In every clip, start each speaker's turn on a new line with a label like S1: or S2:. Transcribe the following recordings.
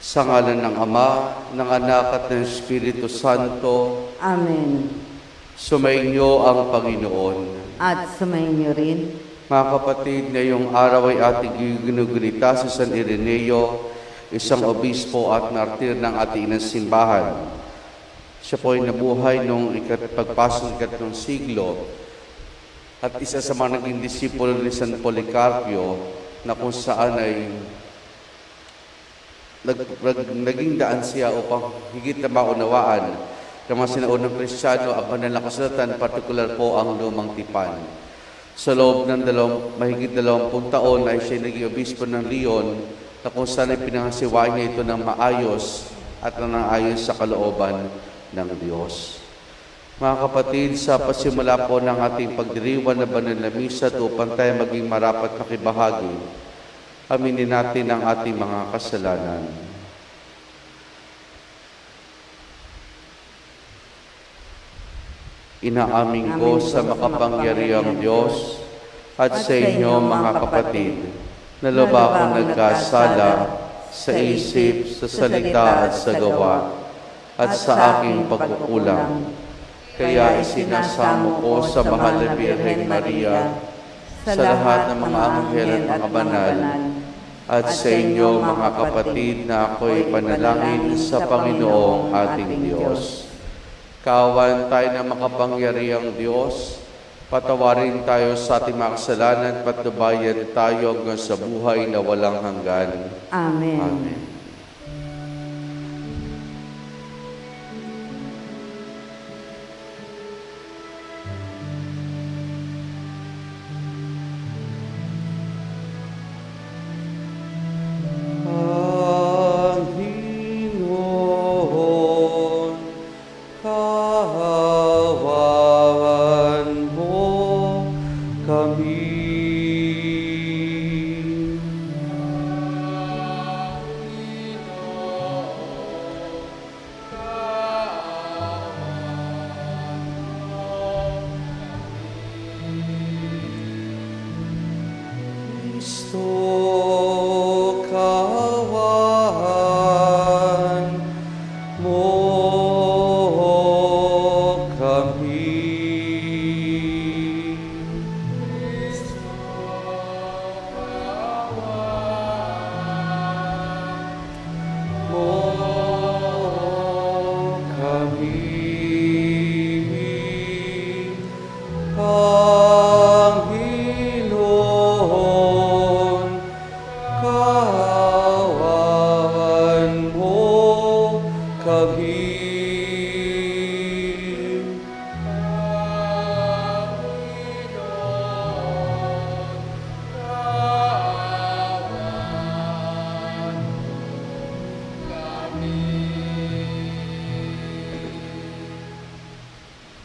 S1: Sa ngalan ng Ama, ng Anak at ng Espiritu Santo.
S2: Amen.
S1: Sumainyo ang Panginoon.
S2: At sumainyo rin.
S1: Mga kapatid, ngayong araw ay ating ginugunita sa San Ireneo, isang obispo at martir ng ating inang simbahan. Siya po ay nabuhay noong pagpasok ng ikatlong siglo at isa sa mga naging disipulo ni San Policarpio na kung saan ay naging daan siya upang higit na maunawaan ng mga sinaunang Kristiyano ang kanilang kasulatan, partikular po ang Lumang Tipan. Sa loob ng mahigit 20 taon ay siya naging obispo ng Leon na kung saan ay pinangasiwain niya ito ng maayos at nanaayon sa kalooban ng Diyos. Mga kapatid, sa pasimula po ng ating pagdiriwang na banal na misa upang tayo maging marapat makibahagi, aminin natin ang ating mga kasalanan. Inaamin ko sa makapangyarihang Diyos at sa inyo mga kapatid, na lubha akong nagkasala sa isip, sa salita at sa gawa, at sa aking pagkukulang. Kaya isinasamo ko sa mahal na Birheng Maria, sa lahat ng mga anghel at mga banal, at sa inyo mga kapatid na ako'y panalangin sa Panginoong ating Diyos. Kaawaan tayo ng makapangyarihang Diyos, patawarin tayo sa ating mga kasalanan, patnubayan tayo hanggang sa buhay na walang hanggan.
S2: Amen.
S1: Amen.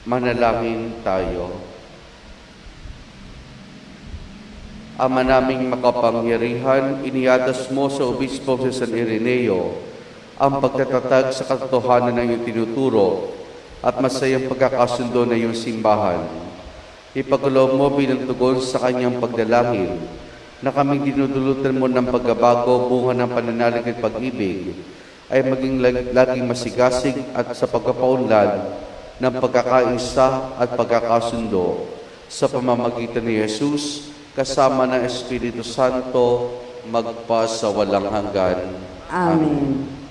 S1: Manalangin tayo. Ama naming makapangyarihan, iniatas mo sa obispo sa San Ireneo ang pagtatatag sa katotohanan ng iyong tinuturo at masayang pagkakasundo na iyong simbahan. Ipagkaloob mo bilang tugon sa kanyang pagdalangin na kaming dinudulutan mo ng pagbabago, bunga ng pananalig at pag-ibig ay maging laging masigasig at sa pagkapaunlad ng pagkakaisa at pagkakasundo sa pamamagitan ni Jesus kasama ng Espiritu Santo magpa sa walang hanggan.
S2: Amen.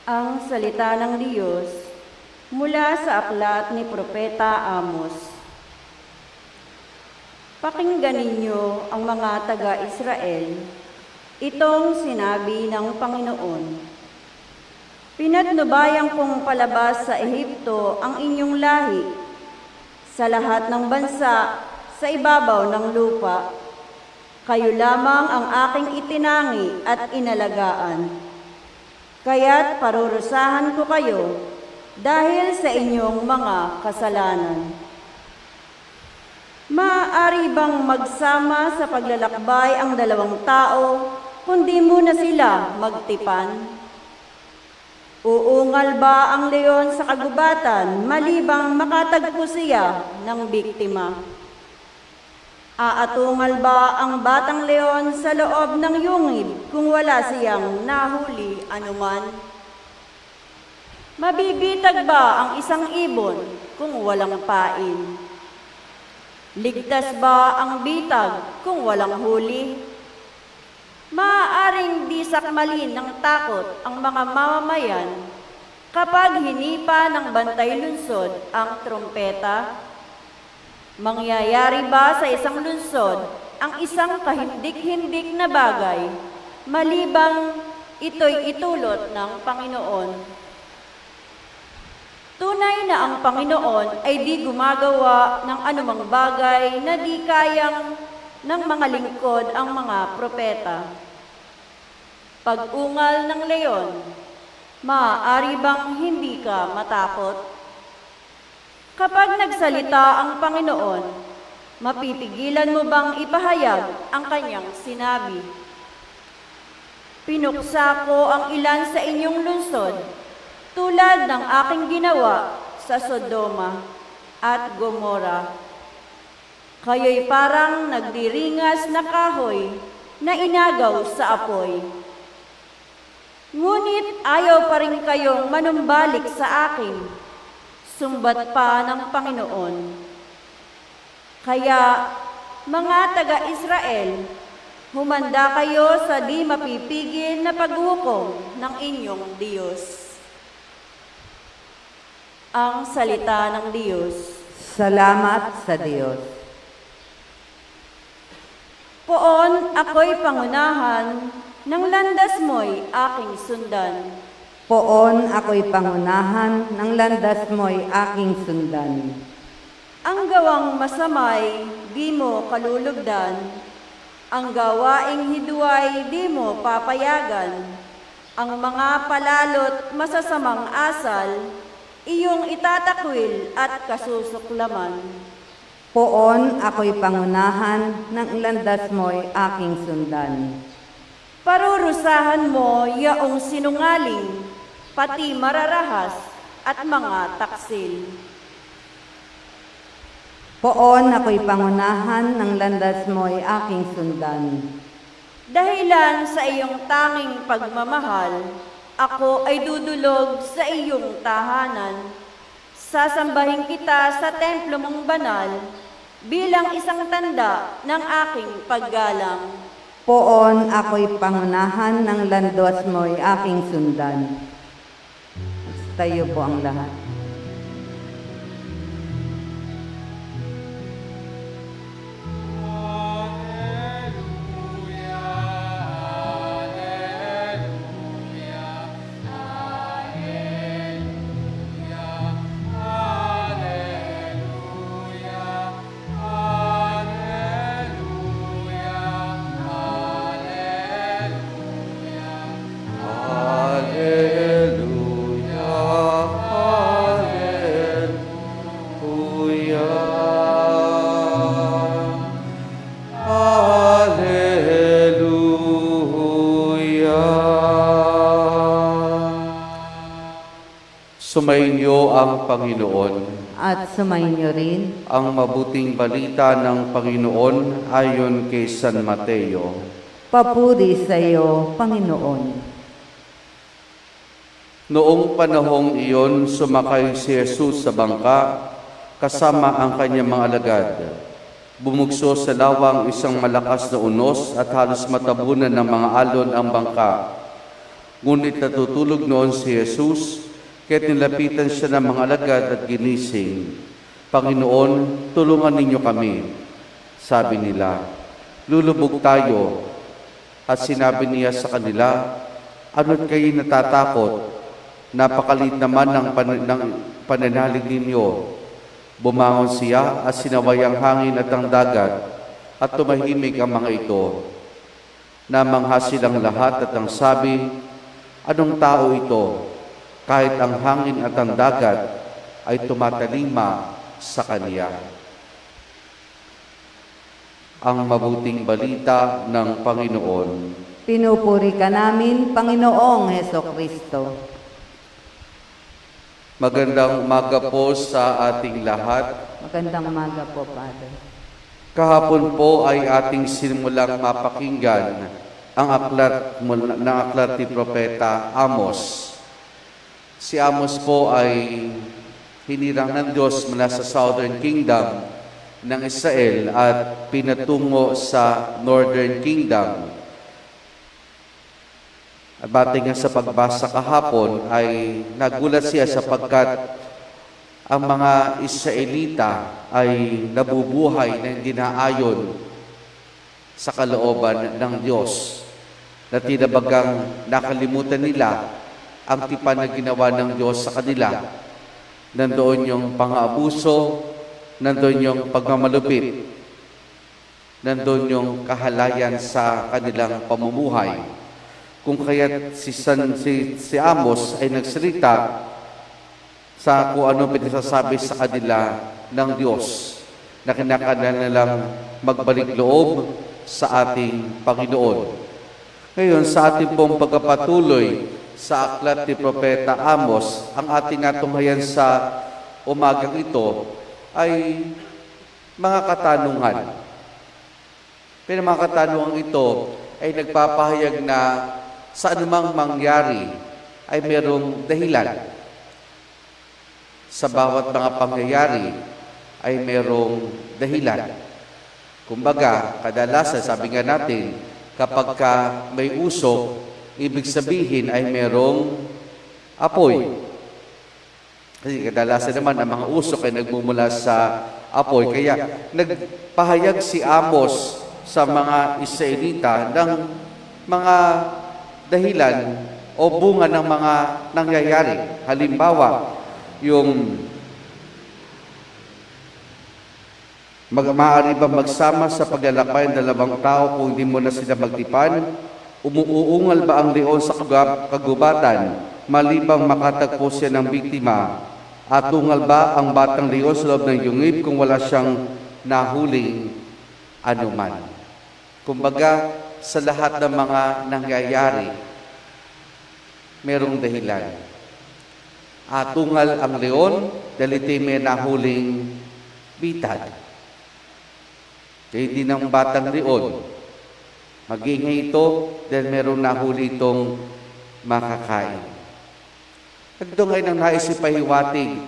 S2: Ang salita ng Diyos mula sa aklat ni Propeta Amos. Pakinggan ninyo ang mga taga-Israel, itong sinabi ng Panginoon. Pinatnubayan kong palabas sa Ehipto ang inyong lahi, sa lahat ng bansa, sa ibabaw ng lupa. Kayo lamang ang aking itinangi at inalagaan. Kaya't parurusahan ko kayo dahil sa inyong mga kasalanan. Maaari bang magsama sa paglalakbay ang dalawang tao, kundi muna sila magtipan? Uungal ba ang leon sa kagubatan, malibang makatagpo siya ng biktima? Aatungal ba ang batang leon sa loob ng yungib kung wala siyang nahuli anuman? Mabibitag ba ang isang ibon kung walang pain? Ligtas ba ang bitag kung walang huli? Maaaring di sakmalin ng takot ang mga mamamayan kapag hinipa ng bantay lungsod ang trompeta. Mangyayari ba sa isang lungsod ang isang kahindik-hindik na bagay malibang ito'y itulot ng Panginoon? Tunay na ang Panginoon ay di gumagawa ng anumang bagay na di kayang ng mga lingkod ang mga propeta. Pag-ungal ng leon, maaari bang hindi ka matakot? Kapag nagsalita ang Panginoon, mapipigilan mo bang ipahayag ang kanyang sinabi? Pinuksa ko ang ilan sa inyong lungsod, tulad ng aking ginawa sa Sodoma at Gomora. Kayo'y parang nagdiringas na kahoy na inagaw sa apoy. Ngunit ayaw pa rin kayong manumbalik sa akin, sumbat pa ng Panginoon. Kaya, mga taga-Israel, humanda kayo sa di mapipigil na paghukom ng inyong Diyos. Ang salita ng Diyos.
S3: Salamat sa Diyos.
S2: Poon ako'y pangunahan, ng landas mo'y aking sundan.
S3: Poon ako'y pangunahan, ng landas mo'y aking sundan.
S2: Ang gawang masamay, di mo kalulugdan. Ang gawaing hidway, di mo papayagan. Ang mga palalot masasamang asal, iyong itatakwil at kasusuklaman.
S3: Poon ako'y pangunahan, ng landas mo'y aking sundan.
S2: Parurusahan mo yaong sinungaling, pati mararahas at mga taksil.
S3: Poon ako'y pangunahan, ng landas mo'y aking sundan.
S2: Dahilan sa iyong tanging pagmamahal, ako ay dudulog sa iyong tahanan. Sasambahin kita sa templo mong banal bilang isang tanda ng aking paggalang.
S3: Poon ako'y pangunahan, ng landas mo'y aking sundan. Tayo po ang lahat.
S1: Sumainyo ang Panginoon.
S3: At sumainyo rin,
S1: Ang mabuting balita ng Panginoon ayon kay San Mateo.
S3: papuri sa iyo, Panginoon.
S1: Noong panahong iyon, sumakay si Jesus sa bangka kasama ang kanyang mga alagad. Bumugso sa lawang isang malakas na unos at halos matabunan ng mga alon ang bangka. Ngunit natutulog noon si Jesus, kaya't nilapitan siya ng mga alagad at ginising. Panginoon, tulungan ninyo kami. Sabi nila, lulubog tayo. At sinabi niya sa kanila, ano't kayo natatakot? Napakalit naman ng pananalig ninyo. Bumangon siya at sinaway ang hangin at ang dagat at tumahimik ang mga ito. Namangha silang lahat at ang sabi, anong tao ito? Kahit ang hangin at ang dagat ay tumatalima sa kaniya. ang mabuting balita ng Panginoon.
S3: Pinupuri ka namin, Panginoong Heso Kristo.
S1: Magandang umaga po sa ating lahat.
S3: Magandang umaga po, Father.
S1: Kahapon po ay ating sinimulang mapakinggan ang aklat ni Propeta Amos. Si Amos po ay hinirang ng Diyos mula sa Southern Kingdom ng Israel at pinatungo sa Northern Kingdom. At batay nga sa pagbasa kahapon ay nagulat siya sapagkat ang mga Israelita ay nabubuhay na hindi naayon sa kalooban ng Diyos. Na tinabagang nakalimutan nila ang tipan na ginawa ng Diyos sa kanila. Nandoon yung pang-aabuso, nandoon yung pagmamalupit, nandoon yung kahalayan sa kanilang pamumuhay. Kung kaya si Amos ay nagsalita sa kung ano pinasasabi sa kanila ng Diyos na kinakailangan nilang magbalik loob sa ating Panginoon. Ngayon, sa ating pong pagkapatuloy sa aklat ni Propeta Amos, ang ating natunghayan sa umagang ito ay mga katanungan. Pero mga katanungan ito ay nagpapahayag na sa anumang mangyari ay mayroong dahilan. Sa bawat mga pangyayari ay mayroong dahilan. Kumbaga, kadalasan, sabi nga natin, kapag may usok, ibig sabihin ay mayroong apoy. Kasi kadalasan naman ang mga usok ay nagmumula sa apoy. Kaya nagpahayag si Amos sa mga Israelita ng mga dahilan o bunga ng mga nangyayari. Halimbawa, yung maaari ba magsama sa paglalakbay ng dalawang tao kung hindi mo na sila magtipan? Umuungal ba ang leon sa kagubatan malibang makatagpo siya ng biktima? At tungal ba ang batang leon sa loob ng yungib kung wala siyang nahuling anuman? Kumbaga, sa lahat ng mga nangyayari, merong dahilan. At tungal ang leon dahil ito'y may nahuling bitad. Kaya hindi ng batang leon. Mag-ingay ito dahil merong nahuli itong makakain. Ito ngayon ang naisip pahiwatig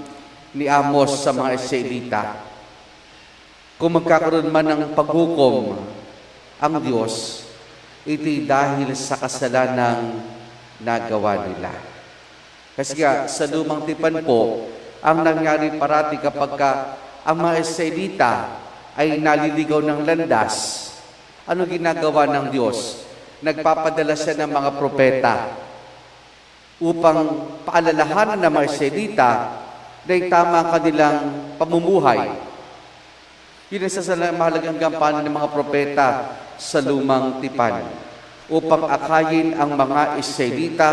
S1: ni Amos sa mga Israelita. Kung magkakaroon man ng paghukom ang Diyos, ito'y dahil sa kasalanang nagawa nila. Kasi nga, sa lumang tipan po, ang nangyari parati kapag ang mga Israelita ay naliligaw ng landas, ano ginagawa ng Diyos? Nagpapadala siya ng mga propeta upang paalalahanan ng mga Israelita na yung tama ang kanilang pamumuhay. Yun ang sa mahalagang gampanan ng mga propeta sa lumang tipan upang akayin ang mga Israelita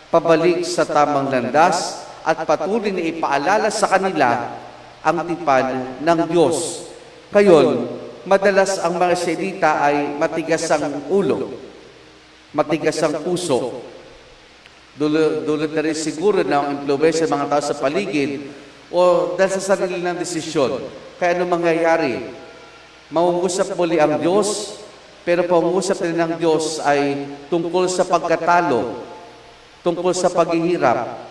S1: pabalik sa tamang landas at patuloy na ipaalala sa kanila ang tipan ng Diyos. Kayon, madalas ang mga Israelita ay matigas ang ulo, matigas ang puso. Dulot na rin siguro ng impluwensya ng mga tao sa paligid o dahil sa sarili ng desisyon. Kaya anong mangyayari? Mangungusap muli ang Diyos, pero pangungusap rin ng Diyos ay tungkol sa pagkatalo, tungkol sa paghihirap.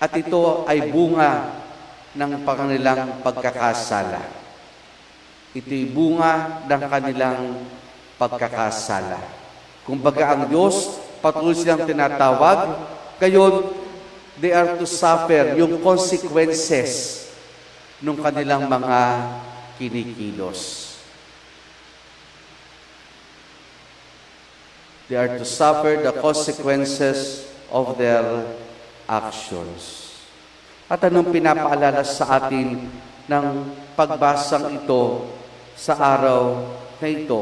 S1: At ito ay bunga ng kanilang pagkakasala. Ito'y bunga ng kanilang pagkakasala. Kumbaga ang Diyos, patuloy silang tinatawag, gayon, they are to suffer yung consequences ng kanilang mga kinikilos. They are to suffer the consequences of their actions. At anong pinapaalala sa atin ng pagbasang ito sa araw na ito?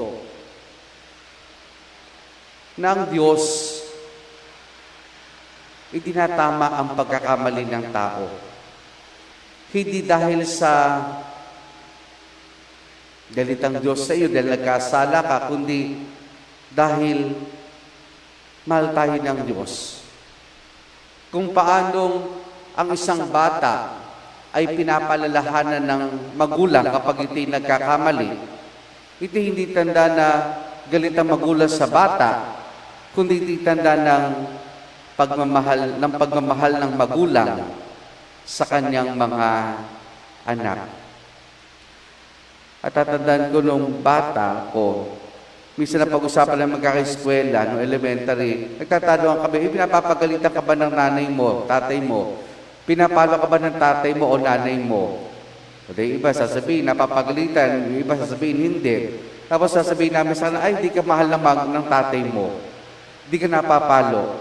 S1: Na ang Diyos itinatama ang pagkakamali ng tao. Hindi dahil sa galit ang Diyos sa iyo dahil nagkasala ka, kundi dahil mahal tayo ng Diyos. Kung paanong ang isang bata ay pinapalalahanan ng magulang kapag ito'y nagkakamali, ito hindi tanda na galit ang magulang sa bata, kundi ito'y tanda ng pagmamahal ng magulang sa kanyang mga anak. At tatandaan ko nung bata ko, minsan na pag-usapan ng magkakaeskwela, nung elementary, nagtatanong kami, pinapapagalitan ka ba ng nanay mo, tatay mo? Pinapalo ka ba ng tatay mo o nanay mo? O di iba sasabihin, napapagalitan, yung iba sasabihin, hindi. Tapos sasabihin namin sana, ay, di ka mahal ng tatay mo. Di ka napapalo.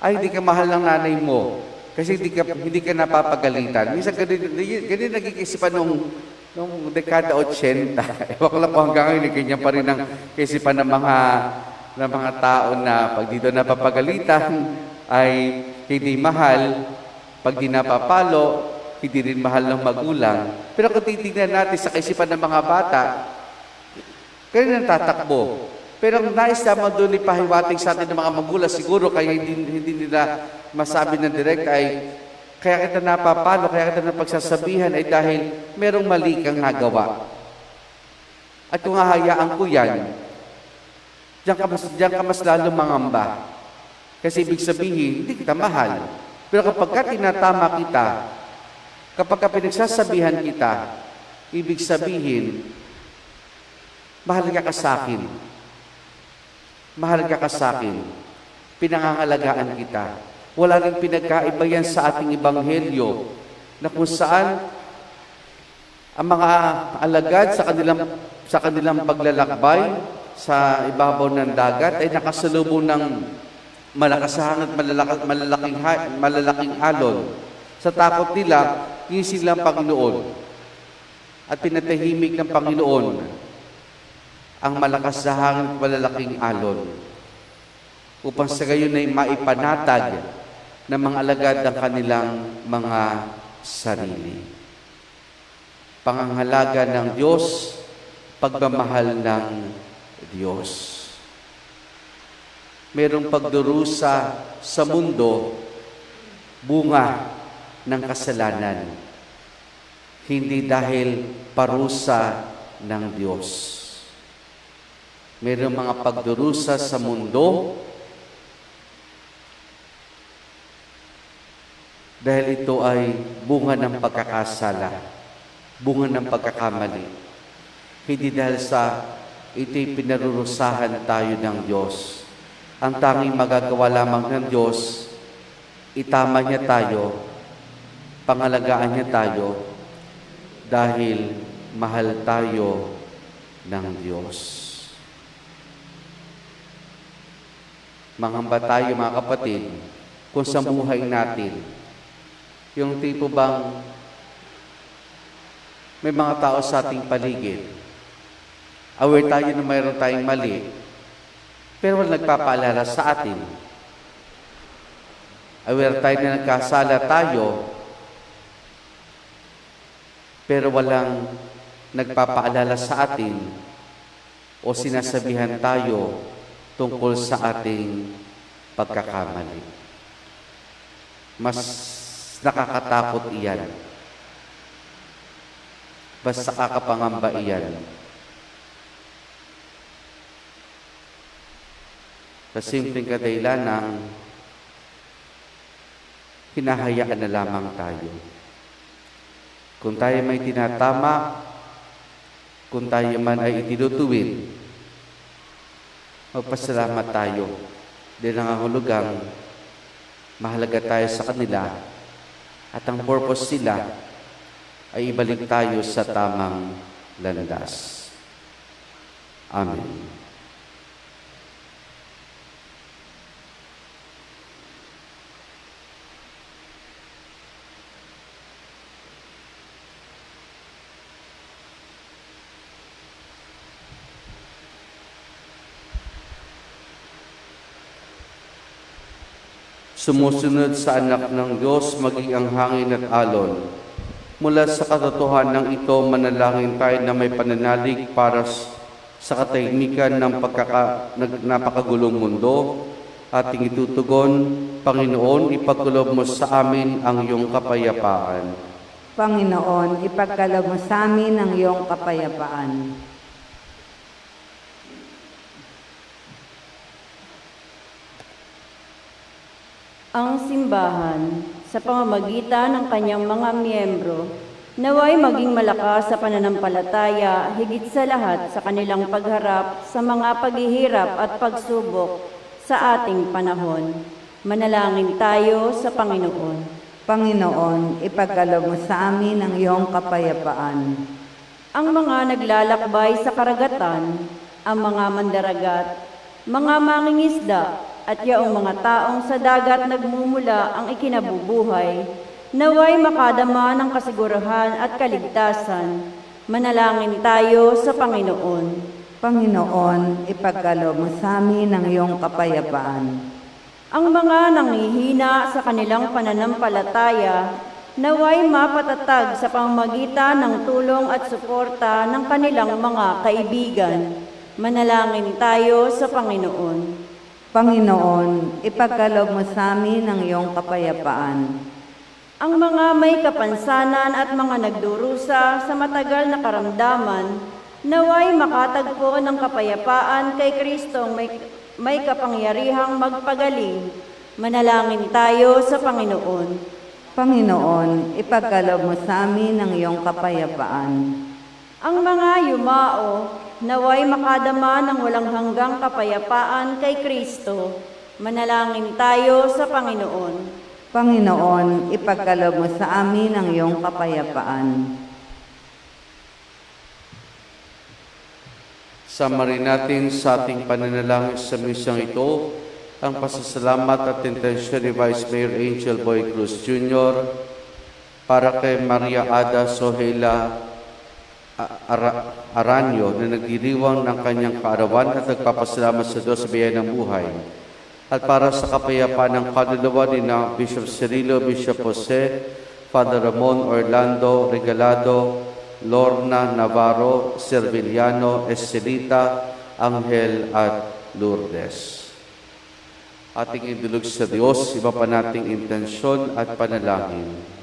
S1: Ay, di ka mahal ng nanay mo. Kasi hindi ka napapagalitan. Minsan ganun nagkikisipan nung dekada 80. Ewan ko lang po hanggang ngayon, ganyan pa rin ang kaisipan ng mga tao na pag dito napapagalitan ay hindi mahal. Pag di napapalo, hindi rin mahal ng magulang. Pero kung titignan natin sa kaisipan ng mga bata, ganyan ang tatakbo. Pero ang nais naman doon ipahiwatig sa atin ng mga magulang, siguro kaya hindi nila masabi ng direct ay kaya kita napapalo, kaya kita napagsasabihan ay dahil merong mali kang nagawa. At kung hahayaan ko yan, diyan ka mas lalo mangamba. Kasi ibig sabihin, hindi kita mahal. Pero kapag ka tinatama kita, kapag ka pinagsasabihan kita, ibig sabihin, mahal ka sa akin. Mahal ka sa akin. Pinangangalagaan kita. Wala rin pinagkaiba yan sa ating ebanghelyo na kung saan ang mga alagad sa kanilang paglalakbay sa ibabaw ng dagat ay nakasalubong ng malakas na hangin at malalaking alon. Sa takot nila, kinisig lang Panginoon. At pinatahimik ng Panginoon ang malakas na hangin at malalaking alon. Upang sa gayon ay maipanatag ng mga alagad ang kanilang mga sarili. Pangangalaga ng Diyos, pagmamahal ng Diyos. Merong pagdurusa sa mundo, bunga ng kasalanan. Hindi dahil parusa ng Diyos. Merong mga pagdurusa sa mundo dahil ito ay bunga ng pagkakasala, bunga ng pagkakamali. Hindi dahil sa ito'y pinarurusahan tayo ng Diyos. Ang tanging magagawa lamang ng Diyos, itama niya tayo, pangalagaan niya tayo, dahil mahal tayo ng Diyos. Mangamba tayo mga kapatid, kung sa buhay natin, yung tipo bang may mga tao sa ating paligid, aware tayo na mayroon tayong mali, pero wala nagpapaalala sa atin. Aware tayo na nagkasala tayo, pero walang nagpapaalala sa atin o sinasabihan tayo tungkol sa ating pagkakamali. Mas nakakatakot iyan. Basta kakapangamba iyan. Sa simpleng kadahilan ng hinahayaan na lamang tayo. Kung tayo may tinatama, kung tayo man ay itinutuwid, magpasalamat tayo. Dahil nangangahulugang mahalaga tayo sa kanila at ang purpose nila ay ibalik tayo sa tamang landas. Amen. Sumusunod sa anak ng Diyos, maging ang hangin at alon, Mula sa katotohanan ng ito, manalangin tayo na may pananalig para sa katahimikan ng napakagulong mundo. Ating itutugon, Panginoon, ipagkaloob mo sa amin ang iyong kapayapaan.
S3: Panginoon, ipagkaloob mo sa amin ang iyong kapayapaan.
S2: Ang simbahan, sa pamamagitan ng kanyang mga miyembro, naway maging malakas sa pananampalataya, higit sa lahat sa kanilang pagharap sa mga paghihirap at pagsubok sa ating panahon. Manalangin tayo sa Panginoon.
S3: Panginoon, ipagkaloob mo sa amin ang iyong kapayapaan.
S2: Ang mga naglalakbay sa karagatan, ang mga mandaragat, mga mangingisda, at yaong mga taong sa dagat nagmumula ang ikinabubuhay, naway makadama ng kasigurahan at kaligtasan. Manalangin tayo sa Panginoon.
S3: Panginoon, ipagkaloob mo sa amin ang iyong kapayapaan.
S2: Ang mga nanghihina sa kanilang pananampalataya, naway mapatatag sa pamamagitan ng tulong at suporta ng kanilang mga kaibigan. Manalangin tayo sa Panginoon.
S3: Panginoon, ipagkaloob mo sa amin ang iyong kapayapaan.
S2: Ang mga may kapansanan at mga nagdurusa sa matagal na karamdaman, naway makatagpo ng kapayapaan kay Kristong may kapangyarihang magpagaling. Manalangin tayo sa Panginoon.
S3: Panginoon, ipagkaloob mo sa amin ang iyong kapayapaan.
S2: Ang mga yumao, naway makadama ng walang hanggang kapayapaan kay Kristo. Manalangin tayo sa Panginoon.
S3: Panginoon, ipagkaloob mo sa amin ang iyong kapayapaan.
S1: Sama rin natin sa ating pananalangin sa misang ito ang pasasalamat at intensyon ni Vice Mayor Angel Boy Cruz Jr. para kay Maria Ada Sohela Aranyo na nagdiriwang ng kanyang kaarawan at nagpapasalamat sa Diyos sa biyaya ng buhay. At para sa kapayapaan ng kaluluwa ni na Bishop Cirilo, Bishop Jose, Father Ramon Orlando Regalado, Lorna Navarro, Serviliano, Estelita, Angel at Lourdes. Ating idulog sa Diyos, iba pa nating intensyon at panalangin.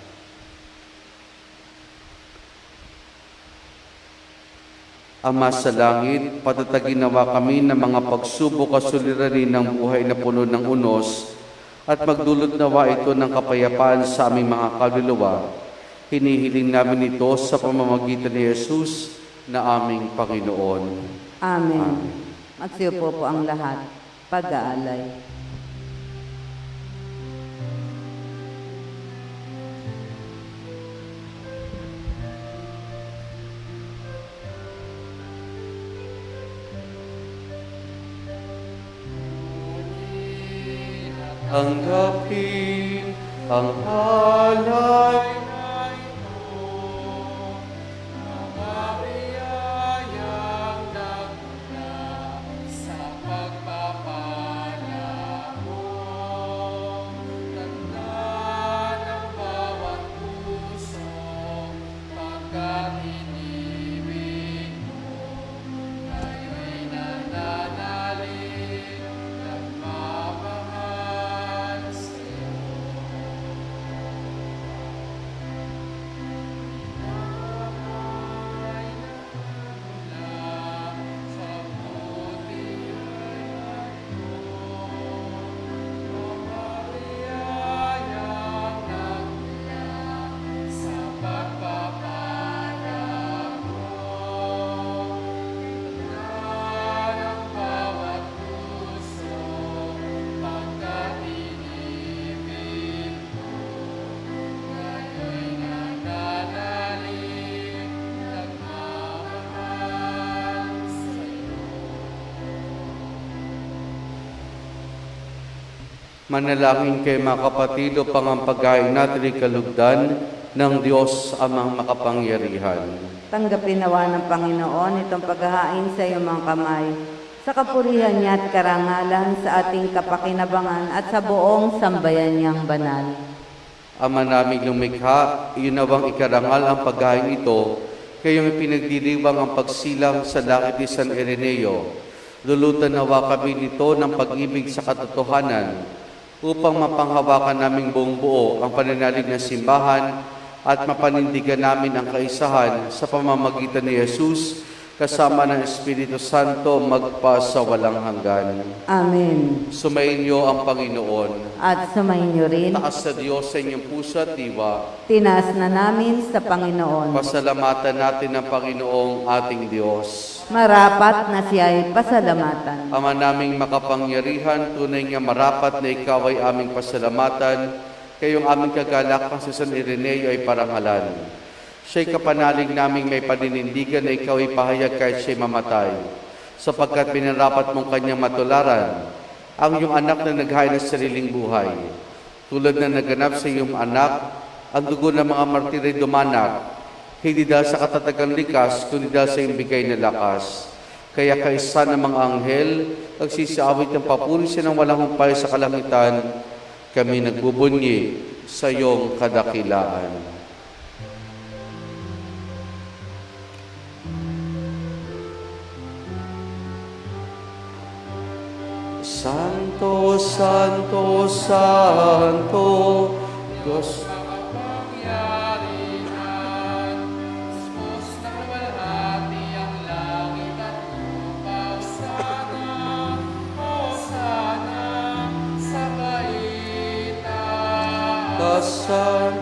S1: Ama sa langit, patatagin nawa kami ng mga pagsubok at suliranin ng buhay na puno ng unos at magdulot nawa ito ng kapayapaan sa aming mga kaluluwa. Hinihiling namin ito sa pamamagitan ni Jesus na aming Panginoon.
S3: Amen. Magsiupo po ang lahat. Pag-aalay.
S1: Tanggapin ang halay Manalangin kay mga kapatid upang ang pagkain natin ay kalugdan ng Diyos amang makapangyarihan.
S3: Tanggapin nawa ng Panginoon itong paghahain sa iyong mga kamay, sa kapurihan niya at karangalan sa ating kapakinabangan at sa buong sambayan niyang banal.
S1: Ama naming lumikha, iyon nawang ikarangal ang paghain ito, kayong ipinagdiriwang ang pagsilang sa langit ni San Ireneo. Lulutan nawa kami nito ng pag-ibig sa katotohanan, upang mapanghawakan naming buong buo ang pananalig ng simbahan at mapanindigan namin ang kaisahan sa pamamagitan ni Jesus kasama ng Espiritu Santo magpa sa walang hanggan.
S3: Amen.
S1: Sumainyo ang Panginoon.
S3: At sumainyo rin,
S1: Taas sa Diyos sa inyong puso at diwa.
S3: tinaas na namin sa Panginoon.
S1: Pasalamatan natin ang Panginoong ating Diyos.
S3: Marapat na siya ay pasalamatan.
S1: Ama naming makapangyarihan, tunay nga marapat na ikaw ay aming pasalamatan, kayong aming kagalakang sa San Ireneo ay parangalan. Siya'y kapanalig naming may paninindigan na ikaw ay pahayag kahit siya'y mamatay, sapagkat pinarapat mong kanyang matularan, ang iyong anak na naghain ng sariling buhay. Tulad na naganap sa iyong anak, ang dugo ng mga martir ay dumanak, hindi dahil sa katatagang likas, kundi dahil sa iyong bigay na lakas. Kaya kaisa ng mga anghel, nagsisiawit ng papuri siya ng walang humpay sa kalangitan, kami nagbubunyi sa iyong kadakilaan. Santo, Santo, Santo, Diyos
S4: makapangyarihan, Diyos na kamalhati ang langit at lupa. Hosana sa kaitaasan.
S1: kasan,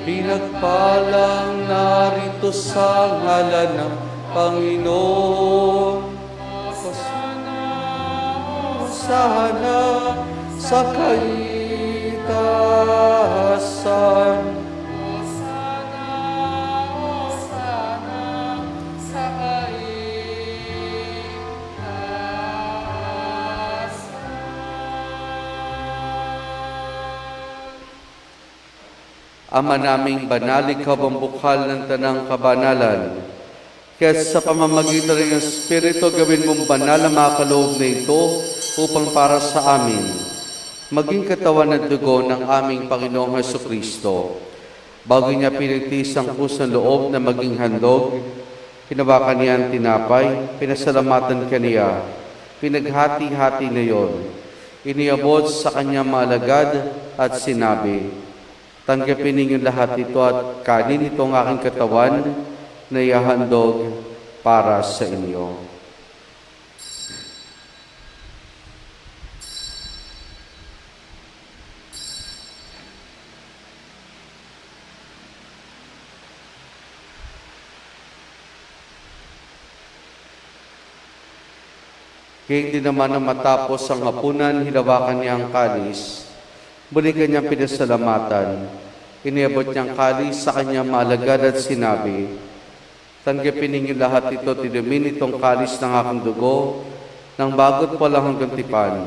S1: pinagpalang narito sa ngalan ng Panginoon. Hosana sa kaitaasan.
S4: Hosana sa kaitaasan.
S1: Ama naming banal, ikaw ang bukal ng tanang kabanalan. Kaya sa pamamagitan rin ng Espiritu, gawin mong banal ang mga kaloob na ito upang para sa amin, maging katawan at dugo ng aming Panginoong Hesukristo. Bago niya pinagtiis ang kusang loob na maging handog, hinawakan niya ang tinapay, pinasalamatan kaniya, pinaghati-hati na yon. Iniabot sa kanyang mga alagad at sinabi, tanggapin ninyo lahat ito at kanin itong aking katawan na ihahandog para sa inyo. Kaya hindi naman na matapos ang hapunan, hilawakan niya ang kalis. Muli kanyang pinasalamatan. Iniabot niyang kalis sa kanyang maalagad at sinabi, tanggapin ninyo lahat ito, tinumin itong kalis ng aking dugo, ng bagot pa lang hanggang tipan.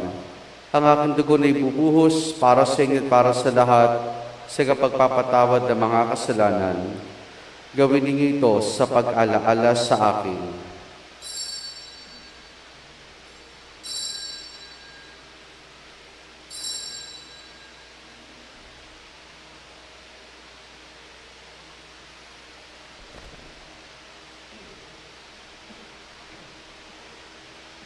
S1: Ang aking dugo na ibubuhos para sa inyo at para sa lahat, sa kapagpapatawad ng mga kasalanan. Gawin ninyo ito sa pag-alaala sa akin.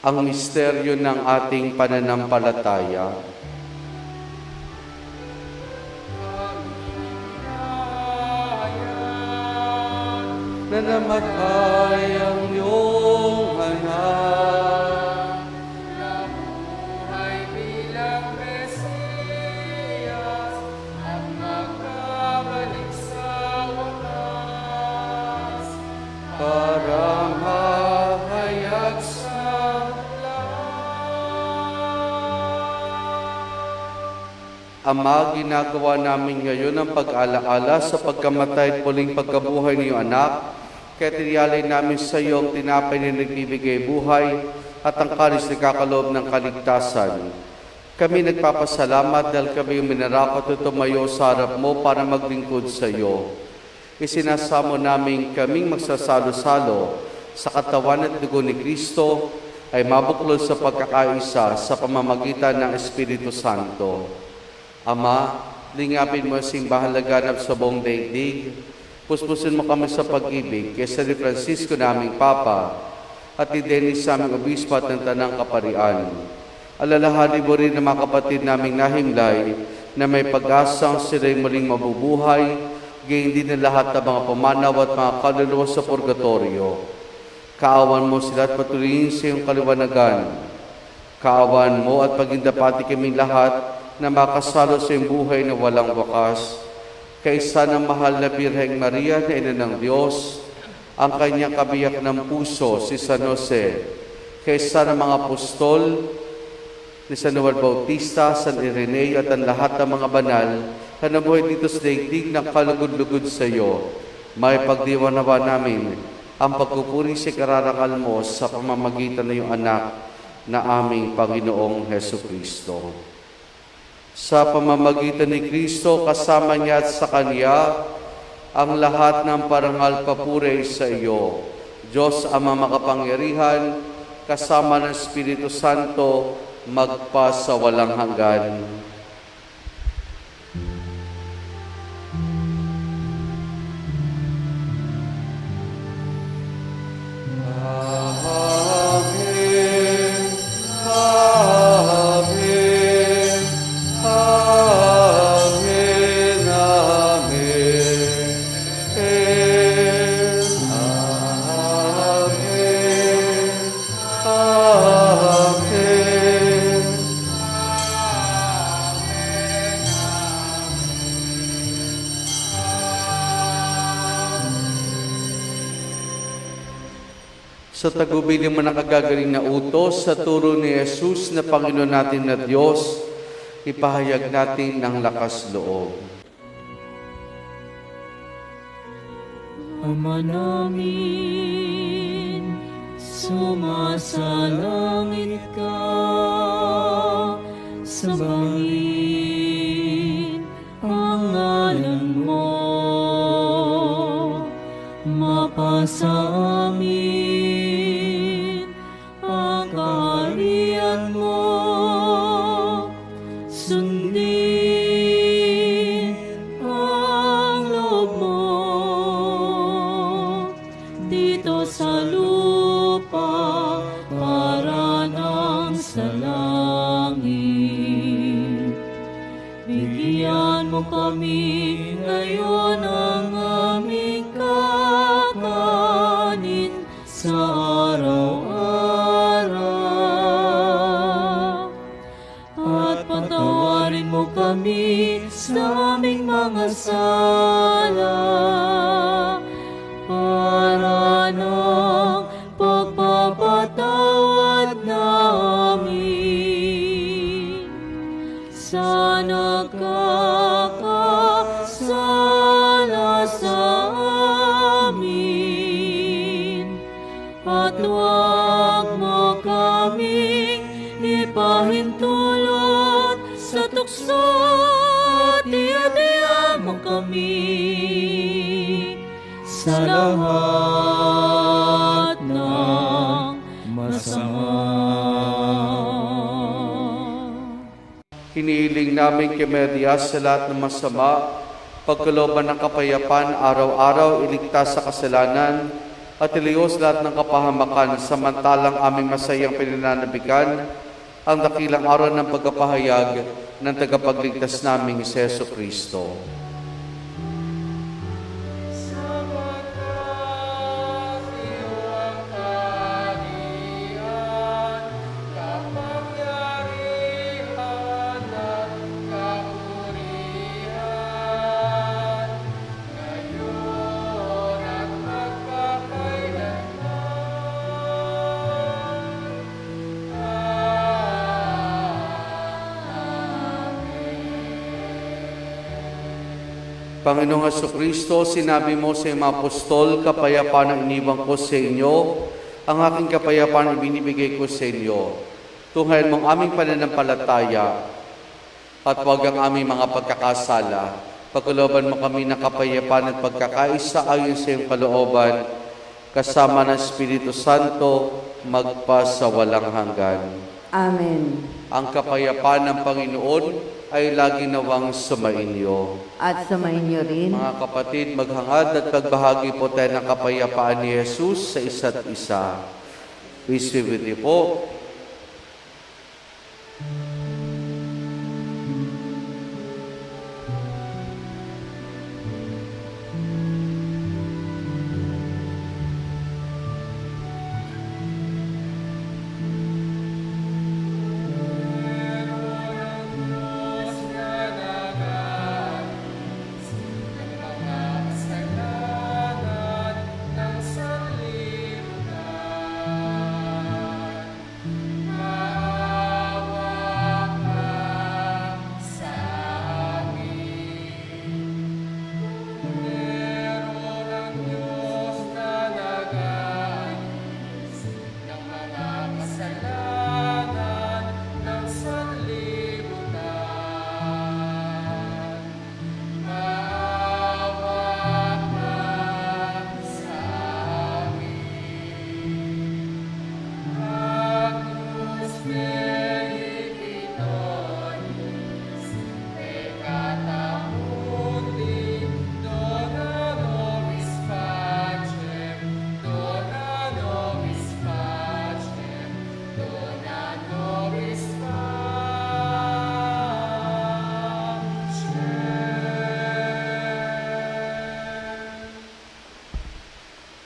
S1: Ang misteryo ng ating pananampalataya. Na namatay ang iyong anak,
S4: Nabuhay bilang Mesiyas at magkabalik sa wakas.
S1: para mahayag sa Ama, ginagawa namin ngayon ang pag-alaala sa pagkamatay at muling pagkabuhay ng iyong anak. Kaya tiniyalay namin sa iyo ang tinapay na nagbibigay buhay at ang kalis na kakaloob ng kaligtasan. Kami nagpapasalamat dahil kami minarapat at tumayo sa harap mo para maglingkod sa iyo. Isinasamo namin kaming magsasalo-salo sa katawan at dugo ni Kristo ay mabuklod sa pagkakaisa sa pamamagitan ng Espiritu Santo. Ama, lingapin mo ang simbahan laganap sa buong daigdig. Puspusin mo kami sa pag-ibig kay San Francisco naming Papa at ni Dennis sa aming obispo at ng Tanang Kaparian. Alalahanin mo rin ang mga kapatid naming nahimlay na may pag-asang sila'y muling mabubuhay, gayon din ang lahat ng mga pamanaw at mga kaluluwa sa purgatorio. Kaawan mo sila at patuloyin sa iyong kaliwanagan. Kaawan mo at pagindapati kaming lahat na makasalo sa iyong buhay na walang wakas. Kaisa ng mahal na Birheng Maria na Ina ng Diyos, ang kanyang kabiyak ng puso, si San Jose, kaisa ng mga apostol, ni San Juan Bautista, San Ireneo at ang lahat ng mga banal na nabuhay dito sa daigdig ng kalugod-lugod sa iyo, may pagdiwanawa namin ang pagpupuri sa kararangal mo sa pamamagitan ng iyong anak na aming Panginoong Hesukristo. Sa pamamagitan ni Kristo, kasama niya at sa Kanya, ang lahat ng parangal papuri sa iyo. Diyos Ama makapangyarihan, kasama ng Espiritu Santo, magpa sa walang hanggan. Amen. Amen. Amen. Sa tagubilin mo nakagagaling na utos sa turo ni Jesus na Panginoon natin na Diyos, ipahayag natin ng lakas loob.
S5: Ama namin, sumasalangit ka, sambahin ang ngalan mo, mapasa amin ang kaharian mo, sundin ang loob mo dito sa lupa para nang sa langit. Bigyan mo kami ngayon ang aming kakanin sa araw-araw. At patawarin mo kami sa aming mga sala para ng pagpapatawad namin sa nagkakasala sa amin. At huwag mo kaming ipahintulot sa tukso at iadya mo kami sa lahat ng masama.
S1: Hinihiling namin kay Maria sa lahat ng masama, pagkalooban ng kapayapaan, araw-araw iligtas sa kasalanan, at iliyos lahat ng kapahamakan, samantalang aming masayang pinananabikan ang dakilang araw ng pagkapahayag ng tagapagligtas naming si Jesucristo.
S4: Sapagkat iyo ang kaharian, kapangyarihan at kapurihan, ngayon at magpakailanman.
S1: Panginoong Jesucristo, sinabi mo sa iyong mga apostol, kapayapaan ang iniwan ko sa inyo, ang aking kapayapaan ang binibigay ko sa inyo. Tunghayan mong aming pananampalataya at huwag ang aming mga pagkakasala. Pagkalooban mo kami ng kapayapaan at pagkakaisa ayon sa iyong kalooban, kasama ng Espiritu Santo, magpa sa walang hanggan.
S3: Amen.
S1: Ang kapayapaan ng Panginoon ay lagi nawang sumainyo.
S3: At sumainyo rin.
S1: Mga kapatid, maghangad at pagbahagi po tayo ng kapayapaan ni Jesus sa isa't isa. Peace be with you po.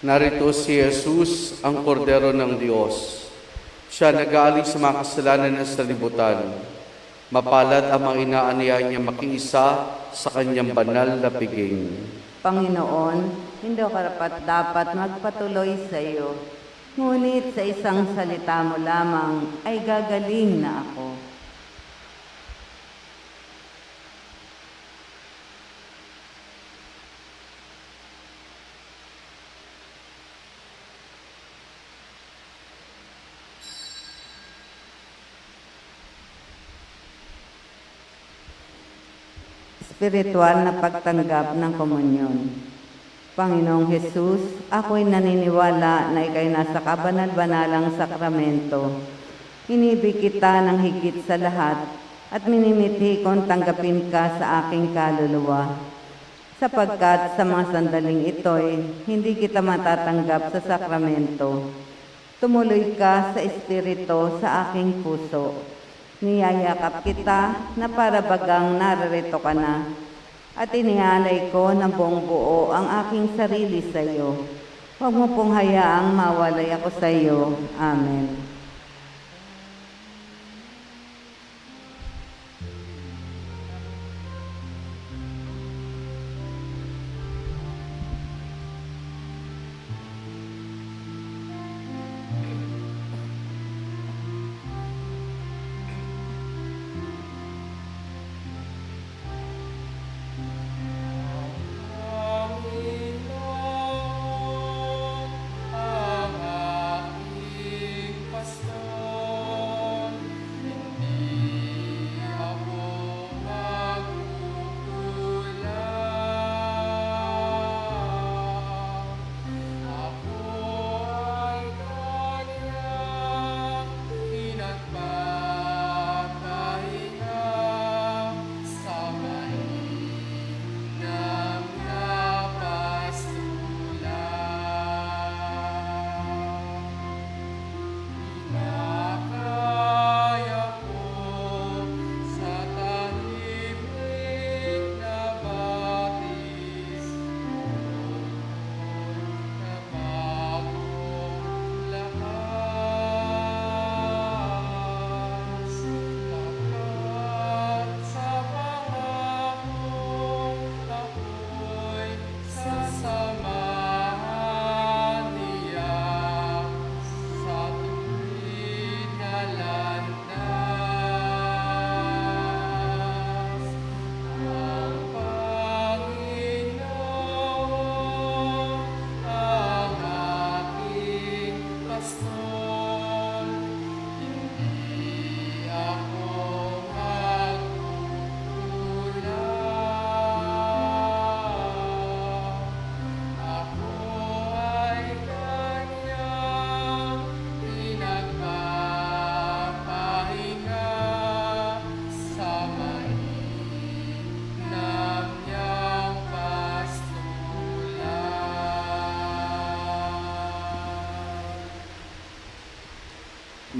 S1: Narito si Jesus, ang kordero ng Diyos. Siya nag-aalis sa mga kasalanan ng sanlibutan. Mapalad ang mga inaaniya niya makiisa sa kanyang banal na piging.
S3: Panginoon, hindi ako karapat dapat magpatuloy sa iyo. Ngunit sa isang salita mo lamang ay gagaling na ako. Espiritual na pagtanggap ng komunyon. Panginoong Hesus, ako'y naniniwala na ika'y nasa kabanal-banalang sakramento. Inibig kita ng higit sa lahat at minimithi kong tanggapin ka sa aking kaluluwa. Sapagkat sa mga sandaling ito'y hindi kita matatanggap sa sakramento. Tumuloy ka sa Espiritu sa aking puso. Niyayakap kita na para bagang naririto ka na at inialay ko ng buong buo ang aking sarili sa iyo. Huwag mo pong hayaang mawalay ako sa iyo. Amen.
S4: Panginoon, ang aking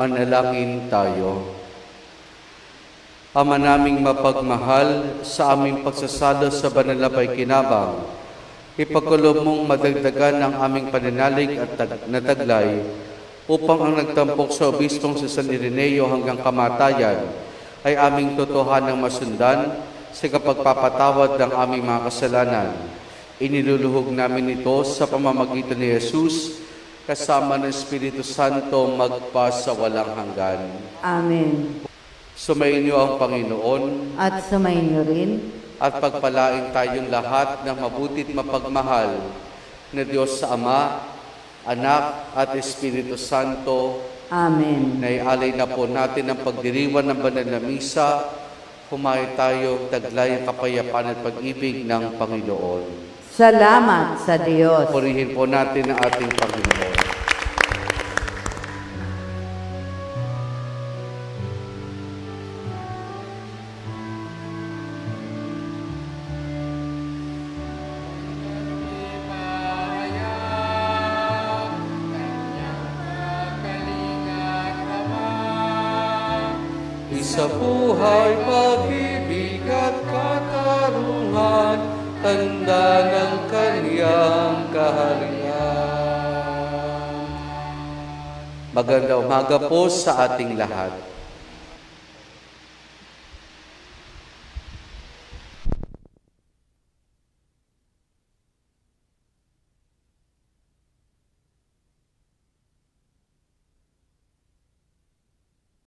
S1: Manalangin tayo. Ama naming mapagmahal, sa aming pagsasalo sa banal na pakikinabang, ipagkulob mong madagdagan ang aming pananalig at nataglay upang ang nagtampok sa obispong sa San Ireneo hanggang kamatayan ay aming totohanang masundan sa kapagpapatawad ng aming mga kasalanan. Iniluluhog namin ito sa pamamagitan ni Jesus kasama ng Espiritu Santo magpasawalang hanggan.
S3: Amen.
S1: Sumainyo ang Panginoon
S3: At sumainyo rin.
S1: at pagpalain tayong lahat ng mabuti't mapagmahal na Diyos sa Ama, Anak at Espiritu Santo.
S3: Amen.
S1: Naialay na po natin ang pagdiriwan ng banal na misa. Humayo tayo taglay ang kapayapaan at pag-ibig ng Panginoon.
S3: Salamat sa Diyos.
S1: Purihin po natin ang ating Panginoon. Sa buhay, pag-ibig at katarungan, tanda ng kaniyang kaharian. Magandang umaga po sa ating lahat.